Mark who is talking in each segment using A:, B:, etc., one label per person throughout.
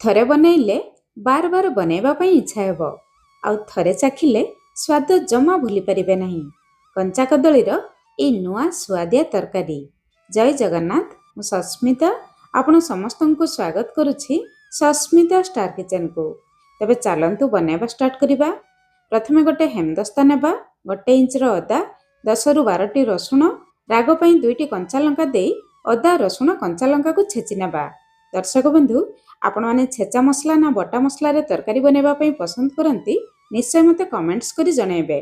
A: ଥରେ ବନେଇଲେ ବାର ବାର ବନେଇବା ପାଇଁ ଇଚ୍ଛା ହେବ, ଆଉ ଥରେ ଚାଖିଲେ ସ୍ୱାଦ ଜମା ଭୁଲି ପାରିବେ ନାହିଁ। କଞ୍ଚା କଦଳୀର ଏଇ ନୂଆ ସୁଆଦିଆ ତରକାରୀ। ଜୟ ଜଗନ୍ନାଥ, ମୁଁ ସସ୍ମିତା ଆପଣ ସମସ୍ତଙ୍କୁ ସ୍ୱାଗତ କରୁଛି ସସ୍ମିତା ଷ୍ଟାର କିଚେନକୁ। ତେବେ ଚାଲନ୍ତୁ ବନେଇବା ଷ୍ଟାର୍ଟ କରିବା। ପ୍ରଥମେ ଗୋଟେ ହେମଦସ୍ତା ନେବା, 1 ଇଞ୍ଚର ଅଦା, 10ରୁ 12ଟି ରସୁଣ, ରାଗ ପାଇଁ 2ଟି କଞ୍ଚା ଲଙ୍କା ଦେଇ ଅଦା ରସୁଣ କଞ୍ଚା ଲଙ୍କାକୁ ଛେଚି ନେବା। ଦର୍ଶକ ବନ୍ଧୁ, ଆପଣମାନେ ଛେଚା ମସଲା ନା ବଟା ମସଲାରେ ତରକାରୀ ବନେଇବା ପାଇଁ ପସନ୍ଦ କରନ୍ତି? ନିଶ୍ଚୟ ମୋତେ କମେଣ୍ଟସ୍ କରି ଜଣାଇବେ।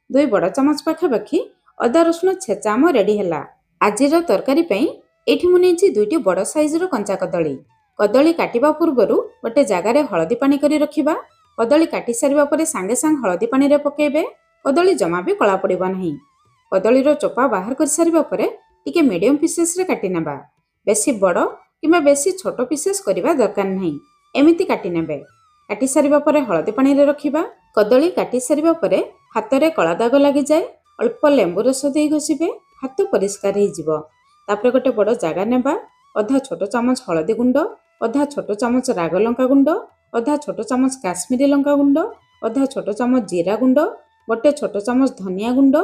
A: 2 ବଡ଼ ଚାମଚ ପାଖାପାଖି ଅଦା ରସୁଣ ଛେଚା ଆମ ରେଡ଼ି ହେଲା। ଆଜିର ତରକାରୀ ପାଇଁ ଏଇଠି ମୁଁ ନେଇଛି 2ଟି ବଡ଼ ସାଇଜର କଞ୍ଚା କଦଳୀ। କଦଳୀ କାଟିବା ପୂର୍ବରୁ ଗୋଟେ ଜାଗାରେ ହଳଦୀ ପାଣି କରି ରଖିବା। କଦଳୀ କାଟି ସାରିବା ପରେ ସାଙ୍ଗେ ସାଙ୍ଗେ ହଳଦୀ ପାଣିରେ ପକାଇବେ। କଦଳୀ ଜମା ବି କଳା ପଡ଼ିବ ନାହିଁ। କଦଳୀର ଚୋପା ବାହାର କରିସାରିବା ପରେ ଟିକେ ମିଡ଼ିୟମ ପିସେସରେ କାଟି ନେବା। ବେଶୀ ବଡ଼ କିମ୍ବା ବେଶୀ ଛୋଟ ପିସେସ୍ କରିବା ଦରକାର ନାହିଁ, ଏମିତି କାଟି ନେବେ। କାଟି ସାରିବା ପରେ ହଳଦୀ ପାଣିରେ ରଖିବା। କଦଳୀ କାଟି ସାରିବା ପରେ ହାତରେ କଳା ଦାଗ ଲାଗିଯାଏ, ଅଳ୍ପ ଲେମ୍ବୁ ରସ ଦେଇ ଘଷିବେ, ହାତ ପରିଷ୍କାର ହେଇଯିବ। ତାପରେ ଗୋଟେ ବଡ଼ ଜାଗା ନେବା, ଅଧା ଛୋଟ ଚାମଚ ହଳଦୀ ଗୁଣ୍ଡ, ଅଧା ଛୋଟ ଚାମଚ ରାଗ ଲଙ୍କା ଗୁଣ୍ଡ, ଅଧା ଛୋଟ ଚାମଚ କାଶ୍ମୀରୀ ଲଙ୍କା ଗୁଣ୍ଡ, ଅଧା ଛୋଟ ଚାମଚ ଜିରା ଗୁଣ୍ଡ, ଗୋଟେ ଛୋଟ ଚାମଚ ଧନିଆ ଗୁଣ୍ଡ,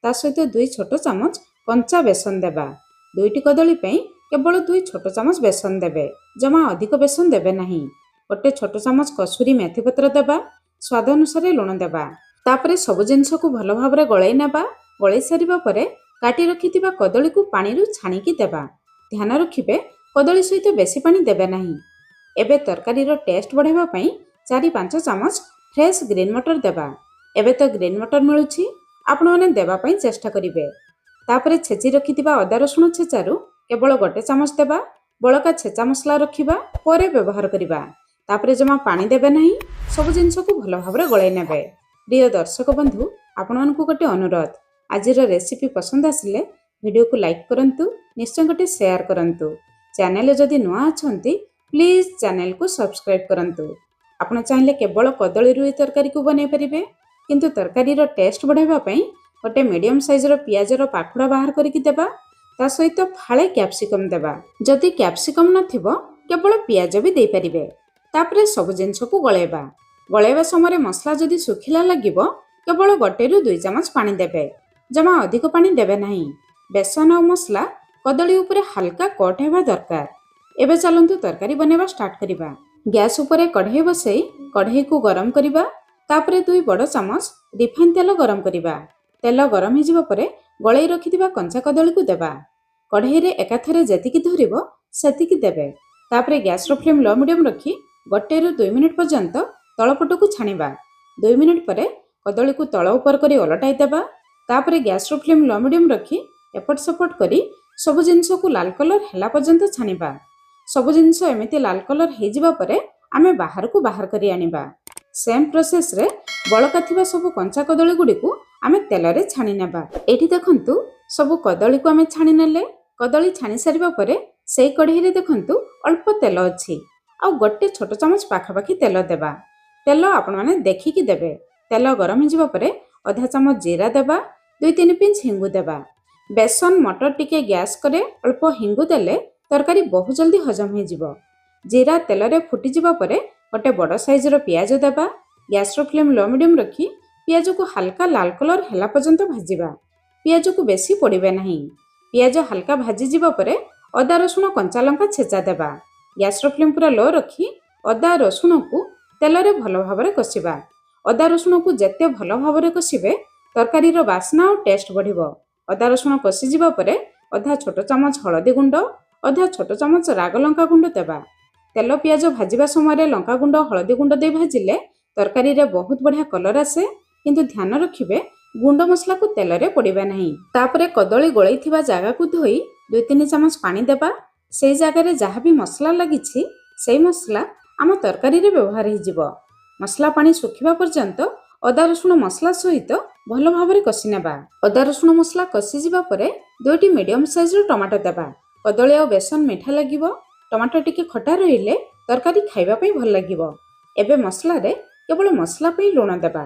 A: ତା ସହିତ 2 ଛୋଟ ଚାମଚ କଞ୍ଚା ବେସନ ଦେବା। 2ଟି କଦଳୀ ପାଇଁ କେବଳ 2 ଛୋଟ ଚାମଚ ବେସନ ଦେବେ, ଜମା ଅଧିକ ବେସନ ଦେବେ ନାହିଁ। ଗୋଟେ ଛୋଟ ଚାମଚ କସୁରୀ ମେଥି ପତ୍ର ଦେବା, ସ୍ୱାଦ ଅନୁସାରେ ଲୁଣ ଦେବା। ତାପରେ ସବୁ ଜିନିଷକୁ ଭଲ ଭାବରେ ଗୋଳେଇ ନେବା। ଗୋଳେଇ ସାରିବା ପରେ କାଟି ରଖିଥିବା କଦଳୀକୁ ପାଣିରୁ ଛାଣିକି ଦେବା। ଧ୍ୟାନ ରଖିବେ, କଦଳୀ ସହିତ ବେଶୀ ପାଣି ଦେବେ ନାହିଁ। ଏବେ ତରକାରୀର ଟେଷ୍ଟ ବଢ଼ାଇବା ପାଇଁ 4-5 ଚାମଚ ଫ୍ରେଶ୍ ଗ୍ରୀନ୍ ମଟର ଦେବା। ଏବେ ତ ଗ୍ରୀନ୍ ମଟର ମିଳୁଛି, ଆପଣମାନେ ଦେବା ପାଇଁ ଚେଷ୍ଟା କରିବେ। ତାପରେ ଛେଚି ରଖିଥିବା ଅଦା ରସୁଣ ଛେଚାରୁ କେବଳ 1 ଚାମଚ ଦେବା। ବଳକା ଛେଚା ମସଲା ରଖିବା, ପରେ ବ୍ୟବହାର କରିବା। ତାପରେ ଜମା ପାଣି ଦେବେ ନାହିଁ, ସବୁ ଜିନିଷକୁ ଭଲ ଭାବରେ ଗୋଳେଇ ନେବେ। ପ୍ରିୟ ଦର୍ଶକ ବନ୍ଧୁ, ଆପଣମାନଙ୍କୁ ଗୋଟେ ଅନୁରୋଧ, ଆଜିର ରେସିପି ପସନ୍ଦ ଆସିଲେ ଭିଡ଼ିଓକୁ ଲାଇକ୍ କରନ୍ତୁ, ନିଶ୍ଚୟ ଗୋଟେ ସେୟାର କରନ୍ତୁ। ଚ୍ୟାନେଲ ଯଦି ନୂଆ ଅଛନ୍ତି ପ୍ଲିଜ୍ ଚ୍ୟାନେଲକୁ ସବସ୍କ୍ରାଇବ୍ କରନ୍ତୁ। ଆପଣ ଚାହିଁଲେ କେବଳ କଦଳୀରୁ ଏହି ତରକାରୀକୁ ବନେଇ ପାରିବେ, କିନ୍ତୁ ତରକାରୀର ଟେଷ୍ଟ ବଢ଼ାଇବା ପାଇଁ ଗୋଟେ ମିଡ଼ିୟମ ସାଇଜର ପିଆଜର ପାଖୁଡ଼ା ବାହାର କରିକି ଦେବା। ତା ସହିତ ଫାଳେ କ୍ୟାପ୍ସିକମ୍ ଦେବା। ଯଦି କ୍ୟାପ୍ସିକମ୍ ନଥିବ କେବଳ ପିଆଜ ବି ଦେଇପାରିବେ। ତାପରେ ସବୁ ଜିନିଷକୁ ଗୋଳେଇବା। ଗୋଳେଇବା ସମୟରେ ମସଲା ଯଦି ଶୁଖିଲା ଲାଗିବ କେବଳ 1ରୁ 2 ଚାମଚ ପାଣି ଦେବେ, ଜମା ଅଧିକ ପାଣି ଦେବେ ନାହିଁ। ବେସନ ଆଉ ମସଲା କଦଳୀ ଉପରେ ହାଲକା କୋଟ୍ ହେବା ଦରକାର। ଏବେ ଚାଲନ୍ତୁ ତରକାରୀ ବନେଇବା ଷ୍ଟାର୍ଟ କରିବା। ଗ୍ୟାସ୍ ଉପରେ କଢ଼େଇ ବସାଇ କଢ଼େଇକୁ ଗରମ କରିବା। ତାପରେ 2 ବଡ଼ ଚାମଚ ରିଫାଇନ୍ ତେଲ ଗରମ କରିବା। ତେଲ ଗରମ ହେଇଯିବା ପରେ ଗୋଳେଇ ରଖିଥିବା କଞ୍ଚା କଦଳୀକୁ ଦେବା। କଢ଼େଇରେ ଏକାଥରେ ଯେତିକି ଧରିବ ସେତିକି ଦେବେ। ତାପରେ ଗ୍ୟାସ୍ର ଫ୍ଲେମ୍ ଲୋ ମିଡ଼ିୟମ୍ ରଖି 1ରୁ 2 ମିନିଟ୍ ପର୍ଯ୍ୟନ୍ତ ତଳପଟକୁ ଛାଣିବା। 2 ମିନିଟ୍ ପରେ କଦଳୀକୁ ତଳ ଉପର କରି ଓଲଟାଇ ଦେବା। ତାପରେ ଗ୍ୟାସ୍ର ଫ୍ଲେମ୍ ଲୋ ମିଡ଼ିୟମ୍ ରଖି ଏପଟ ସେପଟ କରି ସବୁ ଜିନିଷକୁ ଲାଲ କଲର୍ ହେଲା ପର୍ଯ୍ୟନ୍ତ ଛାଣିବା। ସବୁ ଜିନିଷ ଏମିତି ଲାଲ କଲର୍ ହେଇଯିବା ପରେ ଆମେ ବାହାରକୁ ବାହାର କରି ଆଣିବା। ସେମ୍ ପ୍ରୋସେସ୍ରେ ବଳକା ଥିବା ସବୁ କଞ୍ଚା କଦଳୀ ଗୁଡ଼ିକୁ ଆମେ ତେଲରେ ଛାଣି ନେବା। ଏଇଠି ଦେଖନ୍ତୁ, ସବୁ କଦଳୀକୁ ଆମେ ଛାଣି ନେଲେ। କଦଳୀ ଛାଣି ସାରିବା ପରେ ସେଇ କଢ଼େଇରେ ଦେଖନ୍ତୁ ଅଳ୍ପ ତେଲ ଅଛି, ଆଉ 1 ଛୋଟ ଚାମଚ ପାଖାପାଖି ତେଲ ଦେବା। ତେଲ ଆପଣମାନେ ଦେଖିକି ଦେବେ। ତେଲ ଗରମ ହେଇଯିବା ପରେ ଅଧା ଚାମଚ ଜିରା ଦେବା, 2-3 ପିଞ୍ଚ ହିଙ୍ଗୁ ଦେବା। ବେସନ ମଟର ଟିକେ ଗ୍ୟାସ୍ করে ଅଳ୍ପ ହିଙ୍ଗୁ ଦେଲେ ତରକାରୀ ବହୁତ ଜଲ୍ଦି ହଜମ ହେଇଯିବ। ଜିରା ତେଲରେ ଫୁଟିଯିବା ପରେ ଗୋଟେ ବଡ଼ ସାଇଜର ପିଆଜ ଦେବା। ଗ୍ୟାସ୍ର ଫ୍ଲେମ୍ ଲୋ ମିଡ଼ିୟମ୍ ରଖି ପିଆଜକୁ ହାଲକା ଲାଲ କଲର୍ ହେଲା ପର୍ଯ୍ୟନ୍ତ ଭାଜିବା। ପିଆଜକୁ ବେଶୀ ପୋଡ଼ିବେ ନାହିଁ। ପିଆଜ ହାଲକା ଭାଜିଯିବା ପରେ ଅଦା ରସୁଣ କଞ୍ଚା ଲଙ୍କା ଛେଚା ଦେବା। ଗ୍ୟାସ୍ର ଫ୍ଲେମ୍ ପୁରା ଲୋ ରଖି ଅଦା ରସୁଣକୁ ତେଲରେ ଭଲ ଭାବରେ କଷିବା। ଅଦା ରସୁଣକୁ ଯେତେ ଭଲ ଭାବରେ କଷିବେ ତରକାରୀର ବାସ୍ନା ଆଉ ଟେଷ୍ଟ ବଢ଼ିବ। ଅଦା ରସୁଣ କଷିଯିବା ପରେ ଅଧା ଛୋଟ ଚାମଚ ହଳଦୀ ଗୁଣ୍ଡ, ଅଧା ଛୋଟ ଚାମଚ ରାଗ ଲଙ୍କା ଗୁଣ୍ଡ ଦେବା। ତେଲ ପିଆଜ ଭାଜିବା ସମୟରେ ଲଙ୍କା ଗୁଣ୍ଡ ହଳଦୀ ଗୁଣ୍ଡ ଦେଇ ଭାଜିଲେ ତରକାରୀରେ ବହୁତ ବଢ଼ିଆ କଲର୍ ଆସେ, କିନ୍ତୁ ଧ୍ୟାନ ରଖିବେ ଗୁଣ୍ଡ ମସଲାକୁ ତେଲରେ ପୋଡ଼ିବେ ନାହିଁ। ତାପରେ କଦଳୀ ଗୋଳେଇଥିବା ଜାଗାକୁ ଧୋଇ 2-3 ଚାମଚ ପାଣି ଦେବା। ସେଇ ଜାଗାରେ ଯାହା ବି ମସଲା ଲାଗିଛି ସେଇ ମସଲା ଆମ ତରକାରୀରେ ବ୍ୟବହାର ହେଇଯିବ। ମସଲା ପାଣି ଶୁଖିବା ପର୍ଯ୍ୟନ୍ତ ଅଦା ରସୁଣ ମସଲା ସହିତ ଭଲ ଭାବରେ କଷି ନେବା। ଅଦା ରସୁଣ ମସଲା କଷିଯିବା ପରେ 2ଟି ମିଡ଼ିୟମ ସାଇଜର ଟମାଟୋ ଦେବା। କଦଳୀ ଆଉ ବେସନ ମିଠା ଲାଗିବ, ଟମାଟୋ ଟିକେ ଖଟା ରହିଲେ ତରକାରୀ ଖାଇବା ପାଇଁ ଭଲ ଲାଗିବ। ଏବେ ମସଲାରେ କେବଳ ମସଲା ପାଇଁ ଲୁଣ ଦେବା।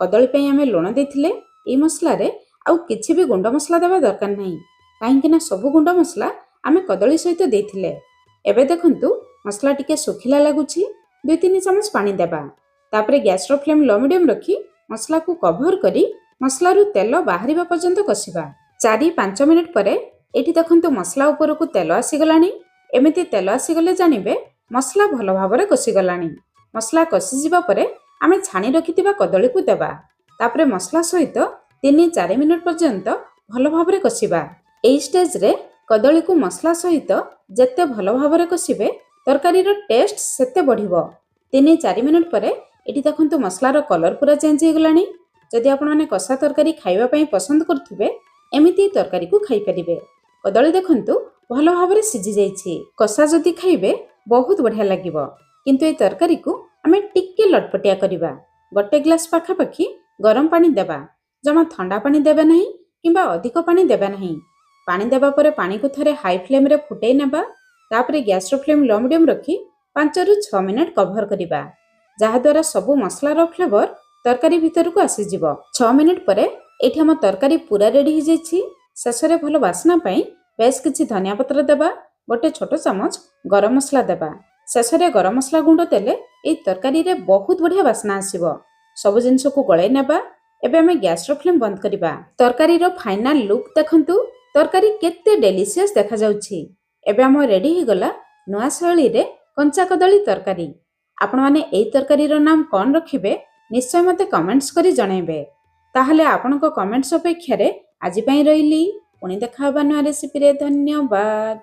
A: କଦଳୀ ପାଇଁ ଆମେ ଲୁଣ ଦେଇଥିଲେ, ଏଇ ମସଲାରେ ଆଉ କିଛି ବି ଗୁଣ୍ଡ ମସଲା ଦେବା ଦରକାର ନାହିଁ, କାହିଁକିନା ସବୁ ଗୁଣ୍ଡ ମସଲା ଆମେ କଦଳୀ ସହିତ ଦେଇଥିଲେ। ଏବେ ଦେଖନ୍ତୁ ମସଲା ଟିକେ ଶୁଖିଲା ଲାଗୁଛି। 2-3 ଚାମଚ ପାଣି ଦେବା। ତାପରେ ଗ୍ୟାସର ଫ୍ଲେମ୍ ଲୋ ମିଡିୟମ ରଖି ମସଲାକୁ କଭର କରି ମସଲାରୁ ତେଲ ବାହାରିବା ପର୍ଯ୍ୟନ୍ତ କଷିବା। 4-5 ମିନିଟ୍ ପରେ ଏଠି ଦେଖନ୍ତୁ ମସଲା ଉପରକୁ ତେଲ ଆସିଗଲାଣି। ଏମିତି ତେଲ ଆସିଗଲେ ଜାଣିବେ ମସଲା ଭଲ ଭାବରେ କଷିଗଲାଣି। ମସଲା କଷିଯିବା ପରେ ଆମେ ଛାଣି ରଖିଥିବା କଦଳୀକୁ ଦେବା। ତାପରେ ମସଲା ସହିତ 3-4 ମିନିଟ୍ ପର୍ଯ୍ୟନ୍ତ ଭଲ ଭାବରେ କଷିବା। ଏହି ଷ୍ଟେଜରେ କଦଳୀକୁ ମସଲା ସହିତ ଯେତେ ଭଲ ଭାବରେ କଷିବେ ତରକାରୀର ଟେଷ୍ଟ ସେତେ ବଢ଼ିବ। 3-4 ମିନିଟ୍ ପରେ ଏଠି ଦେଖନ୍ତୁ ମସଲାର କଲର୍ ପୁରା ଚେଞ୍ଜ ହେଇଗଲାଣି। ଯଦି ଆପଣମାନେ କଷା ତରକାରୀ ଖାଇବା ପାଇଁ ପସନ୍ଦ କରୁଥିବେ ଏମିତି ତରକାରୀକୁ ଖାଇପାରିବେ। କଦଳୀ ଦେଖନ୍ତୁ ଭଲ ଭାବରେ ସିଝି ଯାଇଛି। କଷା ଯଦି ଖାଇବେ ବହୁତ ବଢ଼ିଆ ଲାଗିବ। କିନ୍ତୁ ଏହି ତରକାରୀକୁ ଆମେ ଟିକେ ଲଟପଟିଆ କରିବା। 1 ଗ୍ଲାସ ପାଖାପାଖି ଗରମ ପାଣି ଦେବା। ଜମା ଥଣ୍ଡା ପାଣି ଦେବେ ନାହିଁ କିମ୍ବା ଅଧିକ ପାଣି ଦେବେ ନାହିଁ। ପାଣି ଦେବା ପରେ ପାଣିକୁ ଥରେ ହାଇ ଫ୍ଲେମ୍ରେ ଫୁଟେଇ ନେବା। ତାପରେ ଗ୍ୟାସର ଫ୍ଲେମ୍ ଲୋ ମିଡିୟମ ରଖି 5-6 ମିନିଟ୍ କଭର କରିବା, ଯାହାଦ୍ୱାରା ସବୁ ମସଲାର ଫ୍ଲେଭର ତରକାରୀ ଭିତରକୁ ଆସିଯିବ। 6 ମିନିଟ୍ ପରେ ଏଠି ଆମ ତରକାରୀ ପୁରା ରେଡି ହେଇଯାଇଛି। ଶେଷରେ ଭଲ ବାସ୍ନା ପାଇଁ ବେଶ କିଛି ଧନିଆ ପତ୍ର ଦେବା। 1 ଛୋଟ ଚାମଚ ଗରମ ମସଲା ଦେବା। ଶେଷରେ ଗରମ ମସଲା ଗୁଣ୍ଡ ଦେଲେ ଏହି ତରକାରୀରେ ବହୁତ ବଢ଼ିଆ ବାସ୍ନା ଆସିବ। ସବୁ ଜିନିଷକୁ ଗୋଳେଇ ନେବା। ଏବେ ଆମେ ଗ୍ୟାସର ଫ୍ଲେମ୍ ବନ୍ଦ କରିବା। ତରକାରୀର ଫାଇନାଲ ଲୁକ୍ ଦେଖନ୍ତୁ। ତରକାରୀ କେତେ ଡେଲିସିୟସ୍ ଦେଖାଯାଉଛି। ଏବେ ଆମ ରେଡି ହେଇଗଲା ନୂଆ ଶୈଳୀରେ କଞ୍ଚା କଦଳୀ ତରକାରୀ। ଆପଣମାନେ ଏହି ତରକାରୀର ନାମ କ'ଣ ରଖିବେ ନିଶ୍ଚୟ ମୋତେ କମେଣ୍ଟସ୍ କରି ଜଣାଇବେ। ତାହେଲେ ଆପଣଙ୍କ କମେଣ୍ଟସ୍ ଅପେକ୍ଷାରେ ଆଜି ପାଇଁ ରହିଲି। ପୁଣି ଦେଖା ହେବା ନୂଆ ରେସିପିରେ। ଧନ୍ୟବାଦ।